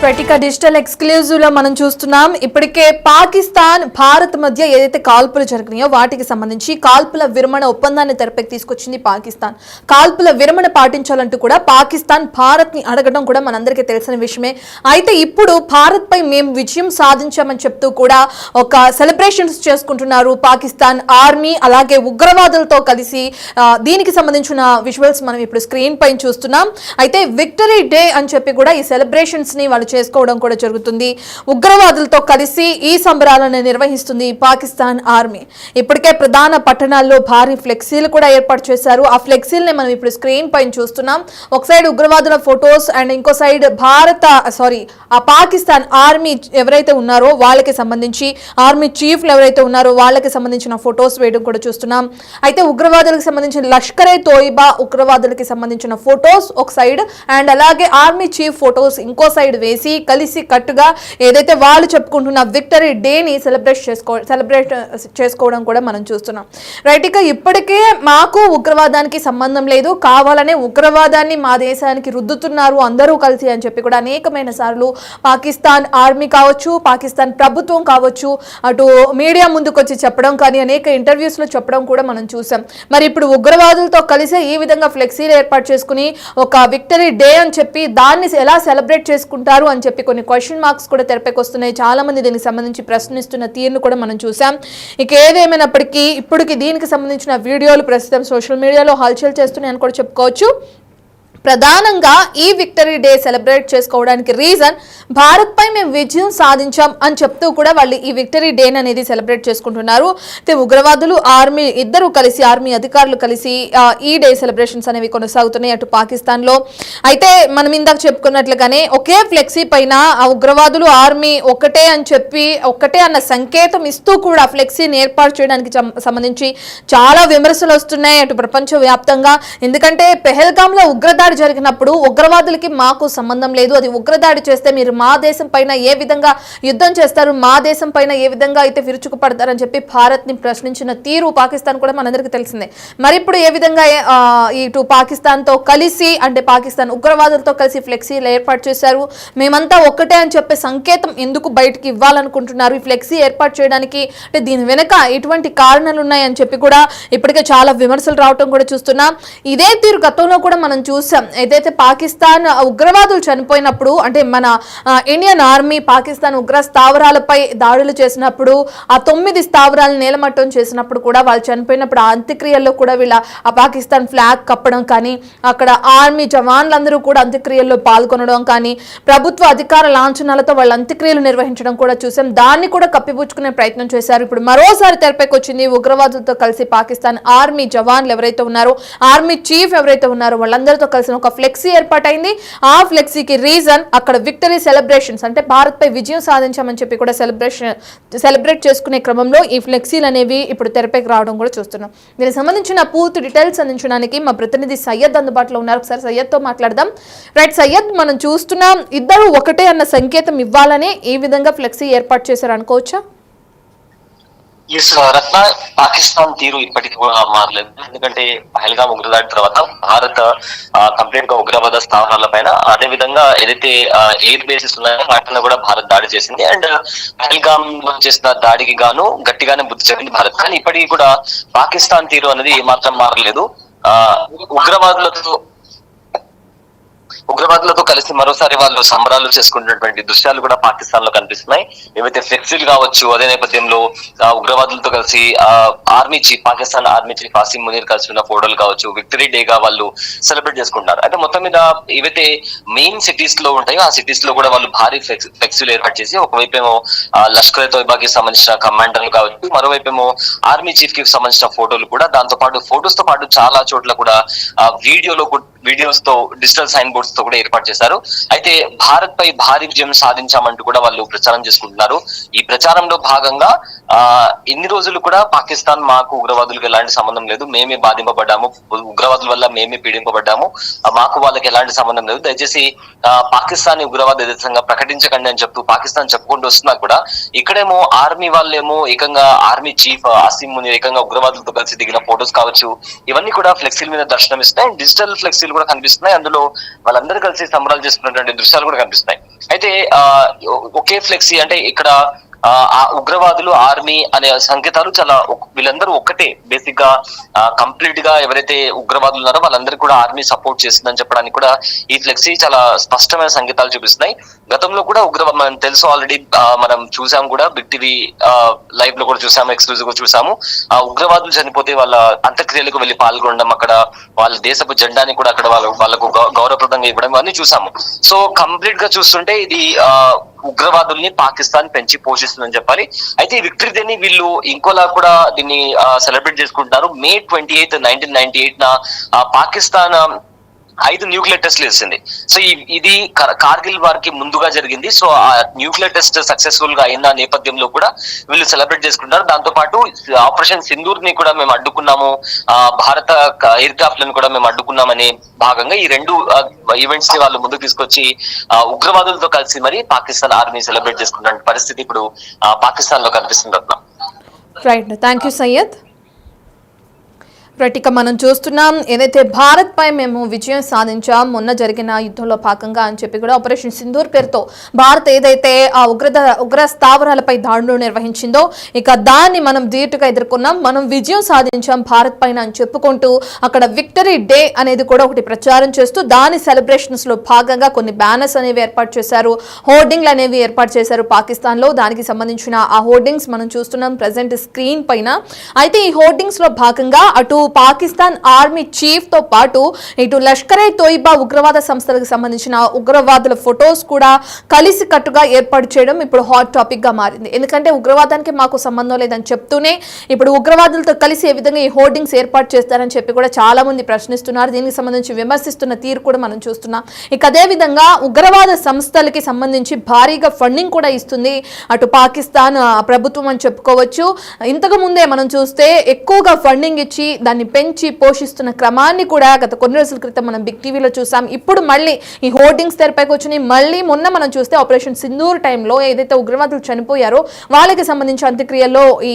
ప్రతిక digital exclusive లో మనం చూస్తున్నాం. ఇప్పటికే పాకిస్తాన్ భారత్ మధ్య ఏదైతే కాల్పులు జరిగినాయో వాటికి సంబంధించి కాల్పుల విరమణ ఒప్పందాన్ని తెరపైకి తీసుకొచ్చింది పాకిస్తాన్. కాల్పుల విరమణ పాటించాలంటూ కూడా పాకిస్తాన్ భారత్ ని అడగడం కూడా మనందరికీ తెలిసిన విషయమే. అయితే ఇప్పుడు భారత్ పై మేము విజయం సాధించామని చెప్తూ కూడా ఒక సెలబ్రేషన్స్ చేసుకుంటున్నారు పాకిస్తాన్ ఆర్మీ, అలాగే ఉగ్రవాదులతో కలిసి. దీనికి సంబంధించిన విజువల్స్ మనం ఇప్పుడు స్క్రీన్ పైన చూస్తున్నాం. అయితే విక్టరీ డే అని చెప్పి కూడా ఈ సెలబ్రేషన్స్ ని వాళ్ళు చేసుకోవడం కూడా జరుగుతుంది. ఉగ్రవాదులతో కలిసి ఈ సంబరాలను నిర్వహిస్తుంది పాకిస్తాన్ ఆర్మీ. ఇప్పటికే ప్రధాన పట్టణాల్లో భారీ ఫ్లెక్సీలు కూడా ఏర్పాటు చేశారు. ఆ ఫ్లెక్సీలని మనం ఇప్పుడు స్క్రీన్ పైన చూస్తున్నాం. ఒక సైడ్ ఉగ్రవాదుల ఫొటోస్ అండ్ ఇంకో సైడ్ ఆ పాకిస్తాన్ ఆర్మీ ఎవరైతే ఉన్నారో వాళ్ళకి సంబంధించి, ఆర్మీ చీఫ్లు ఎవరైతే ఉన్నారో వాళ్ళకి సంబంధించిన ఫొటోస్ వేయడం కూడా చూస్తున్నాం. అయితే ఉగ్రవాదులకు సంబంధించిన లష్కరే తోయిబా ఉగ్రవాదులకి సంబంధించిన ఫొటోస్ ఒక సైడ్ అండ్ అలాగే ఆర్మీ చీఫ్ ఫొటోస్ ఇంకో సైడ్ వేసి కలిసి కట్టుగా ఏదైతే వాళ్ళు చెప్పుకుంటున్న విక్టరీ డేని సెలబ్రేట్ చేసుకోవడం కూడా మనం చూస్తున్నాం. రైట్, ఇక ఇప్పటికే మాకు ఉగ్రవాదానికి సంబంధం లేదు, కావాలనే ఉగ్రవాదాన్ని మా దేశానికి రుద్దుతున్నారు అందరూ కలిసి అని చెప్పి కూడా అనేకమైన సార్లు పాకిస్తాన్ ఆర్మీ కావచ్చు, పాకిస్తాన్ ప్రభుత్వం కావచ్చు, అటు మీడియా ముందుకు వచ్చి చెప్పడం కానీ అనేక ఇంటర్వ్యూస్ లో చెప్పడం కూడా మనం చూసాం. మరి ఇప్పుడు ఉగ్రవాదులతో కలిసి ఈ విధంగా ఫ్లెక్సీలు ఏర్పాటు చేసుకుని ఒక విక్టరీ డే అని చెప్పి దాన్ని ఎలా సెలబ్రేట్ చేసుకుంటారు అని చెప్పి కొన్ని క్వశ్చన్ మార్క్స్ కూడా తెరపైకి వస్తున్నాయి. చాలా మంది దీనికి సంబంధించి ప్రశ్నిస్తున్న తీరును కూడా మనం చూసాం. ఇక ఏదేమైనప్పటికీ ఇప్పటికి దీనికి సంబంధించిన వీడియోలు ప్రస్తుతం సోషల్ మీడియాలో హల్చల్ చేస్తున్నాయని కూడా చెప్పుకోవచ్చు. ప్రధానంగా ఈ విక్టరీ డే సెలబ్రేట్ చేసుకోవడానికి రీజన్ భారత్ పై మేము విజయం సాధించాం అని చెప్తూ కూడా వాళ్ళు ఈ విక్టరీ డే అనేది సెలబ్రేట్ చేసుకుంటున్నారు. ఉగ్రవాదులు ఆర్మీ ఇద్దరు కలిసి, ఆర్మీ అధికారులు కలిసి ఈ డే సెలబ్రేషన్స్ అనేవి కొనసాగుతున్నాయి అటు పాకిస్తాన్ లో. అయితే మనం ఇందాక చెప్పుకున్నట్లుగానే ఒకే ఫ్లెక్సీ పైన ఆ ఉగ్రవాదులు ఆర్మీ ఒకటే అని చెప్పి ఒకటే అన్న సంకేతం ఇస్తూ కూడా ఫ్లెక్సీని ఏర్పాటు చేయడానికి సంబంధించి చాలా విమర్శలు వస్తున్నాయి అటు ప్రపంచ వ్యాప్తంగా. ఎందుకంటే పెహల్గామ్ లో ఉగ్రదాడి జరిగినప్పుడు ఉగ్రవాదులకి మాకు సంబంధం లేదు, అది ఉగ్రదాడి చేస్తే మీరు మా దేశం పైన ఏ విధంగా యుద్ధం చేస్తారు, మా దేశం పైన ఏ విధంగా అయితే విరుచుకుపడతారని చెప్పి భారత్ ని ప్రశ్నించిన తీరు పాకిస్తాన్ కూడా మనందరికీ తెలిసిందే. మరి ఇప్పుడు ఏ విధంగా ఇటు పాకిస్తాన్ తో కలిసి అంటే పాకిస్తాన్ ఉగ్రవాదులతో కలిసి ఫ్లెక్సీలు ఏర్పాటు చేశారు, మేమంతా ఒక్కటే అని చెప్పే సంకేతం ఎందుకు బయటికి ఇవ్వాలనుకుంటున్నారు ఈ ఫ్లెక్సీ ఏర్పాటు చేయడానికి, అంటే దీని వెనక ఎటువంటి కారణాలు ఉన్నాయని చెప్పి కూడా ఇప్పటికే చాలా విమర్శలు రావటం కూడా చూస్తున్నాం. ఇదే తీరు గతంలో కూడా మనం చూసాం. ఏదైతే పాకిస్తాన్ ఉగ్రవాదులు చనిపోయినప్పుడు అంటే మన ఇండియన్ ఆర్మీ పాకిస్తాన్ ఉగ్ర స్థావరాలపై దాడులు చేసినప్పుడు ఆ 9 స్థావరాలను నేలమట్టం చేసినప్పుడు కూడా వాళ్ళు చనిపోయినప్పుడు ఆ అంత్యక్రియల్లో కూడా వీళ్ళ ఆ పాకిస్తాన్ ఫ్లాగ్ కప్పడం కానీ, అక్కడ ఆర్మీ జవాన్లందరూ కూడా అంత్యక్రియల్లో పాల్గొనడం కానీ, ప్రభుత్వ అధికార లాంఛనాలతో వాళ్ళ అంత్యక్రియలు నిర్వహించడం కూడా చూసాం. దాన్ని కూడా కప్పిపుచ్చుకునే ప్రయత్నం చేశారు. ఇప్పుడు మరోసారి తెరపైకి వచ్చింది ఉగ్రవాదులతో కలిసి పాకిస్తాన్ ఆర్మీ జవాన్లు ఎవరైతే ఉన్నారో, ఆర్మీ చీఫ్ ఎవరైతే ఉన్నారో వాళ్ళందరితో కలిసి ఒక ఫ్లెక్సీ ఏర్పాటైంది. ఆ ఫ్లెక్సీకి రీజన్ అక్కడ విక్టరీ సెలబ్రేషన్స్ అంటే భారత్ పై విజయం సాధించామని చెప్పి కూడా సెలబ్రేట్ చేసుకునే క్రమంలో ఈ ఫ్లెక్సీలు అనేవి ఇప్పుడు తెరపైకి రావడం కూడా చూస్తున్నాం. దీనికి సంబంధించిన పూర్తి డీటెయిల్స్ అందించడానికి మా ప్రతినిధి సయ్యద్ అందుబాటులో ఉన్నారు. ఒకసారి సయ్యద్తో మాట్లాడదాం. రైట్ సయ్యద్, మనం చూస్తున్నాం ఇద్దరు ఒకటే అన్న సంకేతం ఇవ్వాలని ఈ విధంగా ఫ్లెక్సీ ఏర్పాటు చేశారు అనుకోవచ్చా? రత్న, పాకిస్తాన్ తీరు ఇప్పటికి కూడా మారలేదు. ఎందుకంటే పహల్గామ్ ఉగ్రదాడి తర్వాత భారత్ కంప్లీట్ గా ఉగ్రవాద స్థావరాల పైన, అదే విధంగా ఏదైతే ఎయిర్ బేసెస్ ఉన్నాయో వాటిని కూడా భారత్ దాడి చేసింది. అండ్ పహల్గామ్ లో చేసిన దాడికి గాను గట్టిగానే బుద్ధి చెప్పింది భారత్. కానీ ఇప్పటికీ కూడా పాకిస్తాన్ తీరు అనేది ఏమాత్రం మారలేదు. ఉగ్రవాదులతో కలిసి మరోసారి వాళ్ళు సంబరాలు చేసుకున్నటువంటి దృశ్యాలు కూడా పాకిస్తాన్ లో కనిపిస్తున్నాయి. ఏవైతే ఫ్లెక్సీలు కావచ్చు, అదే నేపథ్యంలో ఉగ్రవాదులతో కలిసి పాకిస్తాన్ ఆర్మీ చీఫ్ ఆసిమ్ మునీర్ కలిసి ఉన్న ఫోటోలు కావచ్చు, విక్టరీ డే గా వాళ్ళు సెలబ్రేట్ చేసుకుంటారు. అయితే మొత్తం మీద ఏవైతే మెయిన్ సిటీస్ లో ఉంటాయో ఆ సిటీస్ లో కూడా వాళ్ళు భారీ ఫ్లెక్సీలు ఏర్పాటు చేసి, ఒకవైపేమో లష్కర్ తోయిబాకి సంబంధించిన కమాండర్లు కావచ్చు, మరోవైపేమో ఆర్మీ చీఫ్ కి సంబంధించిన ఫోటోలు కూడా, దాంతో పాటు ఫోటోస్ తో పాటు చాలా చోట్ల కూడా వీడియోస్ తో డిజిటల్ సైన్ బోర్డ్స్ తో కూడా ఏర్పాటు చేశారు. అయితే భారత్ పై భారీ విజయం సాధించామంటూ కూడా వాళ్ళు ప్రచారం చేసుకుంటున్నారు. ఈ ప్రచారంలో భాగంగా ఎన్ని రోజులు కూడా పాకిస్తాన్ మాకు ఉగ్రవాదులకు ఎలాంటి సంబంధం లేదు, మేమే బాధింపబడ్డాము, ఉగ్రవాదుల వల్ల మేమే పీడింపబడ్డాము, మాకు వాళ్ళకి ఎలాంటి సంబంధం లేదు, దయచేసి పాకిస్తాన్ ఉగ్రవాద దేశంగా ప్రకటించకండి అని చెప్తూ పాకిస్తాన్ చెప్పుకుంటూ వస్తున్నా కూడా ఇక్కడేమో ఆర్మీ వాళ్ళేమో ఏకంగా ఆర్మీ చీఫ్ ఆసిమ్ మునీర్ ఏకంగా ఉగ్రవాదులతో కలిసి దిగిన ఫోటోస్ కావచ్చు, ఇవన్నీ కూడా ఫ్లెక్సీల మీద దర్శనం ఇస్తున్నాయి. డిజిటల్ ఫ్లెక్సీలు కూడా కనిపిస్తున్నాయి. అందులో వాళ్ళందరూ కలిసి సంబరాలు చేసుకున్నటువంటి దృశ్యాలు కూడా కనిపిస్తున్నాయి. అయితే ఒకే ఫ్లెక్సీ అంటే ఇక్కడ ఆ ఉగ్రవాదులు ఆర్మీ అనే సంకేతాలు చాలా వీళ్ళందరూ ఒక్కటే బేసిక్ గా కంప్లీట్ గా ఎవరైతే ఉగ్రవాదులు ఉన్నారో వాళ్ళందరికీ కూడా ఆర్మీ సపోర్ట్ చేస్తుందని చెప్పడానికి కూడా ఈ ఫ్లెక్సీ చాలా స్పష్టమైన సంకేతాలు చూపిస్తున్నాయి. గతంలో కూడా మనం తెలుసు ఆల్రెడీ మనం చూసాం కూడా బిగ్ టీవీ లైవ్ లో కూడా చూసాము, ఎక్స్క్లూజివ్ గా చూసాము. ఆ ఉగ్రవాదులు చనిపోతే వాళ్ళ అంత్యక్రియలకు వెళ్ళి పాల్గొనడం, అక్కడ వాళ్ళ దేశపు జెండాని కూడా అక్కడ వాళ్ళకు గౌరవప్రదంగా ఇవ్వడం అన్ని చూసాము. సో కంప్లీట్ గా చూస్తుంటే ఇది ఉగ్రవాదుల్ని పాకిస్తాన్ పెంచి పోషిస్తుందని చెప్పాలి. అయితే ఈ విక్టరీ డే ని వీళ్ళు ఇంకోలా కూడా దీన్ని సెలబ్రేట్ చేసుకుంటున్నారు. May 28, 1998 పాకిస్తాన్ 5 న్యూక్లియర్ టెస్ట్లు వేసింది. సో ఇది కార్గిల్ వారికి ముందుగా జరిగింది. సో ఆ న్యూక్లియర్ టెస్ట్ సక్సెస్ఫుల్ గా అయిన నేపథ్యంలో కూడా వీళ్ళు సెలబ్రేట్ చేసుకుంటారు. దాంతో పాటు ఆపరేషన్ సింధూర్ ని కూడా మేము అడ్డుకున్నాము, భారత ఎయిర్ క్రాఫ్ట్ లను కూడా మేము అడ్డుకున్నామనే భాగంగా ఈ 2 ఈవెంట్స్ ని వాళ్ళు ముందుకు తీసుకొచ్చి ఉగ్రవాదులతో కలిసి మరి పాకిస్తాన్ ఆర్మీ సెలబ్రేట్ చేసుకున్న పరిస్థితి ఇప్పుడు పాకిస్తాన్ లో కనిపిస్తుంది. Right, thank you Syed. Right, ఇక మనం చూస్తున్నాం ఏదైతే భారత్ పై మేము విజయం సాధించాం మొన్న జరిగిన యుద్ధంలో భాగంగా అని చెప్పి కూడా ఆపరేషన్ సింధూర్ పేరుతో భారత్ ఏదైతే ఆ ఉగ్ర స్థావరాలపై దాడులు నిర్వహించిందో ఇక దాన్ని మనం ధీటుగా ఎదుర్కొన్నాం, మనం విజయం సాధించాం భారత్ పైన అని చెప్పుకుంటూ అక్కడ విక్టరీ డే అనేది కూడా ఒకటి ప్రచారం చేస్తూ దాని సెలబ్రేషన్స్ లో భాగంగా కొన్ని బ్యానర్స్ అనేవి ఏర్పాటు చేశారు, హోర్డింగ్లు అనేవి ఏర్పాటు చేశారు పాకిస్తాన్ లో. దానికి సంబంధించిన ఆ హోర్డింగ్స్ మనం చూస్తున్నాం ప్రెసెంట్ స్క్రీన్ పైన. అయితే ఈ హోర్డింగ్స్ లో భాగంగా అటు పాకిస్తాన్ ఆర్మీ చీఫ్ తో పాటు ఇటు లష్కరే తోయిబా ఉగ్రవాద సంస్థలకు సంబంధించిన ఉగ్రవాదుల ఫొటోస్ కూడా కలిసి కట్టుగా ఏర్పాటు చేయడం ఇప్పుడు హాట్ టాపిక్ గా మారింది. ఎందుకంటే ఉగ్రవాదానికి మాకు సంబంధం లేదని చెప్తూనే ఇప్పుడు ఉగ్రవాదులతో కలిసి ఏ విధంగా ఈ హోర్డింగ్స్ ఏర్పాటు చేస్తారని చెప్పి కూడా చాలా మంది ప్రశ్నిస్తున్నారు. దీనికి సంబంధించి విమర్శిస్తున్న తీరు కూడా మనం చూస్తున్నాం. ఇక అదే విధంగా ఉగ్రవాద సంస్థలకి సంబంధించి భారీగా ఫండింగ్ కూడా ఇస్తుంది అటు పాకిస్తాన్ ప్రభుత్వం అని చెప్పుకోవచ్చు. ఇంతకు ముందే మనం చూస్తే ఎక్కువగా ఫండింగ్ ఇచ్చి దాన్ని పెంచి పోషిస్తున్న క్రమాన్ని కూడా గత కొన్ని రోజుల క్రితం మనం బిగ్ టీవీలో చూసాం. ఇప్పుడు మళ్ళీ ఈ హోర్డింగ్స్ తెరపైకి వచ్చినాయి. మళ్ళీ మొన్న మనం చూస్తే ఆపరేషన్ సింధూర్ టైంలో ఏదైతే ఉగ్రవాదులు చనిపోయారో వాళ్ళకి సంబంధించిన అంత్యక్రియల్లో ఈ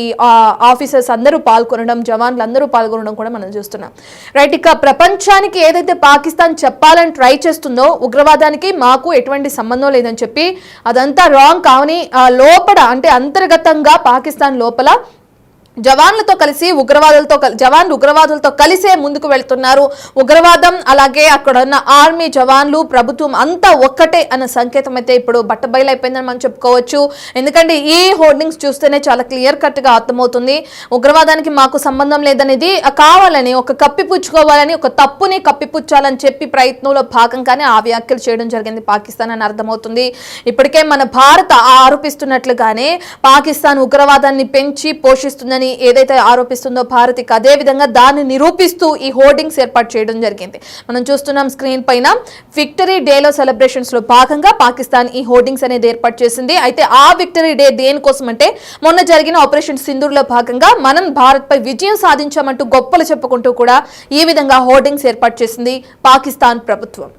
ఆఫీసర్స్ అందరూ పాల్గొనడం, జవాన్లు అందరూ పాల్గొనడం కూడా మనం చూస్తున్నాం. రైట్, ఇక ప్రపంచానికి ఏదైతే పాకిస్తాన్ చెప్పాలని ట్రై చేస్తుందో ఉగ్రవాదానికి మాకు ఎటువంటి సంబంధం లేదని చెప్పి అదంతా రాంగ్ కావని లోపల అంటే అంతర్గతంగా పాకిస్తాన్ లోపల జవాన్లతో కలిసి జవాన్లు ఉగ్రవాదులతో కలిసే ముందుకు వెళ్తున్నారు. ఉగ్రవాదం అలాగే అక్కడ ఉన్న ఆర్మీ జవాన్లు ప్రభుత్వం అంతా ఒక్కటే అన్న సంకేతం అయితే ఇప్పుడు బట్టబయలైపోయిందని మనం చెప్పుకోవచ్చు. ఎందుకంటే ఈ హోర్డింగ్స్ చూస్తేనే చాలా క్లియర్ కట్ గా అర్థమవుతుంది ఉగ్రవాదానికి మాకు సంబంధం లేదనేది కావాలని ఒక కప్పిపుచ్చుకోవాలని ఒక తప్పుని కప్పిపుచ్చాలని చెప్పి ప్రయత్నంలో భాగంగానే ఆ వ్యాఖ్యలు చేయడం జరిగింది పాకిస్తాన్ అని అర్థమవుతుంది. ఇప్పటికే మన భారత్ ఆరోపిస్తున్నట్లుగానే పాకిస్తాన్ ఉగ్రవాదాన్ని పెంచి పోషిస్తుందని ఏదైతే ఆరోపిస్తుందో భారత్ అదే విధంగా దాన్ని నిరూపిస్తూ ఈ హోర్డింగ్స్ ఏర్పాటు చేయడం జరిగింది. మనం చూస్తున్నాం స్క్రీన్ పైన విక్టరీ డేలో సెలబ్రేషన్స్ లో భాగంగా పాకిస్తాన్ ఈ హోర్డింగ్స్ అనేది ఏర్పాటు చేసింది. అయితే ఆ విక్టరీ డే దేనికోసం అంటే మొన్న జరిగిన ఆపరేషన్ సింధూర్ లో భాగంగా మనం భారత్ పై విజయం సాధించామంటూ గొప్పలు చెప్పుకుంటూ కూడా ఈ విధంగా హోర్డింగ్స్ ఏర్పాటు చేసింది పాకిస్తాన్ ప్రభుత్వం.